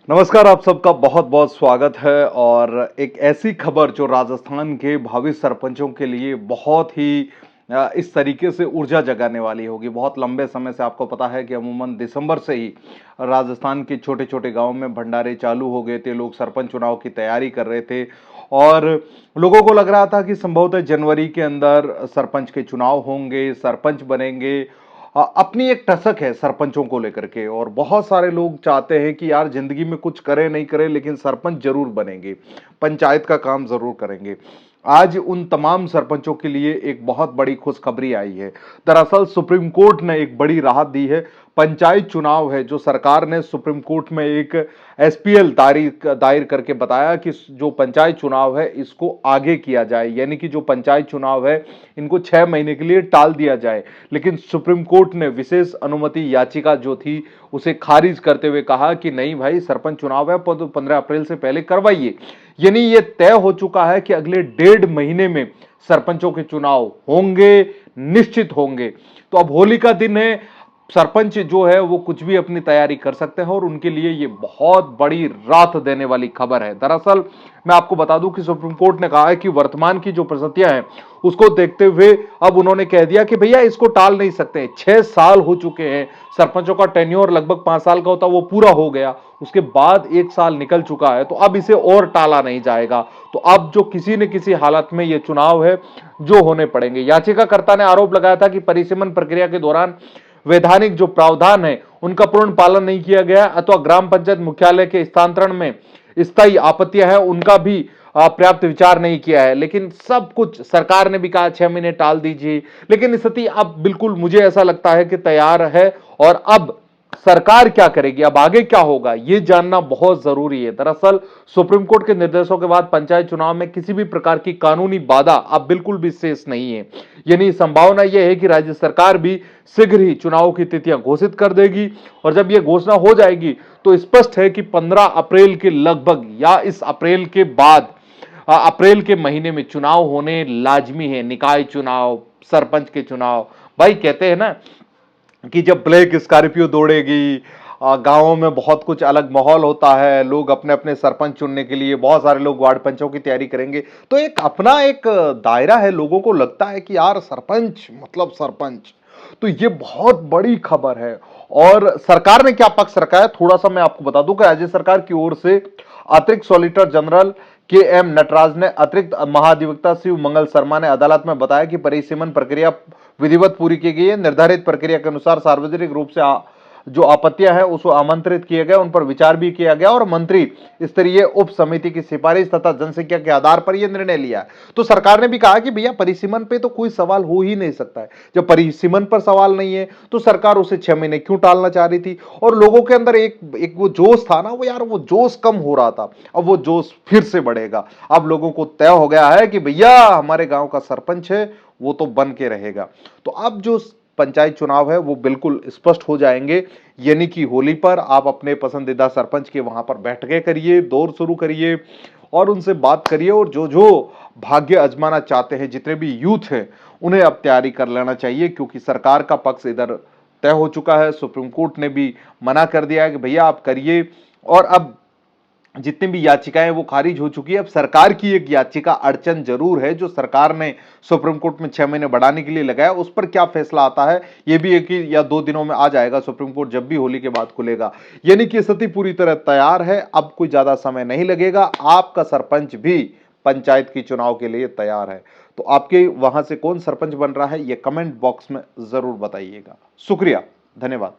नमस्कार, आप सबका बहुत बहुत स्वागत है। और एक ऐसी खबर जो राजस्थान के भावी सरपंचों के लिए बहुत ही इस तरीके से ऊर्जा जगाने वाली होगी। बहुत लंबे समय से आपको पता है कि अमूमन दिसंबर से ही राजस्थान के छोटे छोटे गांव में भंडारे चालू हो गए थे। लोग सरपंच चुनाव की तैयारी कर रहे थे और लोगों को लग रहा था कि संभवतः जनवरी के अंदर सरपंच के चुनाव होंगे, सरपंच बनेंगे। अपनी एक टसक है सरपंचों को लेकर के, और बहुत सारे लोग चाहते हैं कि यार जिंदगी में कुछ करें नहीं करें लेकिन सरपंच जरूर बनेंगे, पंचायत का काम जरूर करेंगे। आज उन तमाम सरपंचों के लिए एक बहुत बड़ी खुशखबरी आई है। दरअसल सुप्रीम कोर्ट ने एक बड़ी राहत दी है। पंचायत चुनाव है जो सरकार ने सुप्रीम कोर्ट में एक एसपीएल दायर करके बताया कि जो पंचायत चुनाव है इसको आगे किया जाए, यानी कि जो पंचायत चुनाव है इनको 6 महीने के लिए टाल दिया जाए। लेकिन सुप्रीम कोर्ट ने विशेष अनुमति याचिका जो थी उसे खारिज करते हुए कहा कि नहीं भाई, सरपंच चुनाव है तो 15 अप्रैल से पहले करवाइए। यानी ये तय हो चुका है कि अगले 1.5 महीने में सरपंचों के चुनाव होंगे, निश्चित होंगे। तो अब होली का दिन है, सरपंच जो है वो कुछ भी अपनी तैयारी कर सकते हैं और उनके लिए ये बहुत बड़ी राहत देने वाली खबर है। दरअसल मैं आपको बता दूं कि सुप्रीम कोर्ट ने कहा है कि वर्तमान की जो परिस्थितियां हैं उसको देखते हुए अब उन्होंने कह दिया कि भैया इसको टाल नहीं सकते। 6 साल हो चुके हैं, सरपंचों का टेन्योर लगभग 5 साल का होता, वो पूरा हो गया, उसके बाद 1 साल निकल चुका है, तो अब इसे और टाला नहीं जाएगा। तो अब जो किसी न किसी हालत में ये चुनाव है जो होने पड़ेंगे। याचिकाकर्ता ने आरोप लगाया था कि परिसीमन प्रक्रिया के दौरान वैधानिक जो प्रावधान है उनका पूर्ण पालन नहीं किया गया, अथवा ग्राम पंचायत मुख्यालय के स्थानांतरण में स्थायी आपत्तियां है उनका भी पर्याप्त विचार नहीं किया है। लेकिन सब कुछ सरकार ने भी कहा 6 महीने टाल दीजिए, लेकिन स्थिति अब बिल्कुल मुझे ऐसा लगता है कि तैयार है। और अब सरकार क्या करेगी, अब आगे क्या होगा, यह जानना बहुत जरूरी है। दरअसल सुप्रीम कोर्ट के निर्देशों के बाद पंचायत चुनाव में किसी भी प्रकार की कानूनी बाधा अब बिल्कुल भी शेष नहीं है। यानी संभावना यह है कि राज्य सरकार भी शीघ्र ही चुनाव की तिथियां घोषित कर देगी। और जब यह घोषणा हो जाएगी तो स्पष्ट है कि 15 अप्रैल के लगभग या इस अप्रैल के बाद अप्रैल के महीने में चुनाव होने लाजमी है। निकाय चुनाव, सरपंच के चुनाव। भाई कहते हैं ना कि जब ब्लैक स्कॉर्पियो दौड़ेगी, गांवों में बहुत कुछ अलग माहौल होता है, लोग अपने अपने सरपंच चुनने के लिए, बहुत सारे लोग वार्ड पंचों की तैयारी करेंगे, तो एक अपना एक दायरा है। लोगों को लगता है कि यार सरपंच मतलब सरपंच। तो ये बहुत बड़ी खबर है। और सरकार ने क्या पक्ष रखा है थोड़ा सा मैं आपको बता दूं कि राज्य सरकार की ओर से अतिरिक्त सॉलिसिटर जनरल के एम नटराज ने, अतिरिक्त महाधिवक्ता शिव मंगल शर्मा ने अदालत में बताया कि परिसीमन प्रक्रिया विधिवत पूरी की गई है। निर्धारित प्रक्रिया के अनुसार सार्वजनिक रूप से जो आपत्तियां हैं उसको आमंत्रित किए गए, उन पर विचार भी किया गया और मंत्री स्तरीय उप समिति की सिफारिश तथा जनसंख्या के आधार पर यह निर्णय लिया है। तो सरकार ने भी कहा कि भैया परिसीमन पे तो कोई सवाल हो ही नहीं सकता है। जब परिसीमन पर सवाल नहीं है तो सरकार उसे 6 महीने क्यों टालना चाह रही थी। और लोगों के अंदर एक वो जोश था ना, वो यार वो जोश कम हो रहा था, अब वो जोश फिर से बढ़ेगा। अब लोगों को तय हो गया है कि भैया हमारे गांव का सरपंच है वो तो बन के रहेगा। तो अब जो पंचायत चुनाव है वो बिल्कुल स्पष्ट हो जाएंगे। यानी कि होली पर आप अपने पसंदीदा सरपंच के वहां पर बैठके करिए, दौर शुरू करिए और उनसे बात करिए। और जो जो भाग्य आजमाना चाहते हैं, जितने भी यूथ हैं, उन्हें अब तैयारी कर लेना चाहिए, क्योंकि सरकार का पक्ष इधर तय हो चुका है। सुप्रीम कोर्ट ने भी मना कर दिया है कि भैया आप करिए। और अब जितनी भी याचिकाएं वो खारिज हो चुकी है। अब सरकार की एक याचिका अड़चन जरूर है जो सरकार ने सुप्रीम कोर्ट में 6 महीने बढ़ाने के लिए लगाया, उस पर क्या फैसला आता है ये भी 1 या 2 दिनों में आ जाएगा, सुप्रीम कोर्ट जब भी होली के बाद खुलेगा। यानी कि स्थिति पूरी तरह तैयार है, अब कोई ज्यादा समय नहीं लगेगा। आपका सरपंच भी पंचायत की चुनाव के लिए तैयार है। तो आपके वहां से कौन सरपंच बन रहा है ये कमेंट बॉक्स में जरूर बताइएगा। शुक्रिया, धन्यवाद।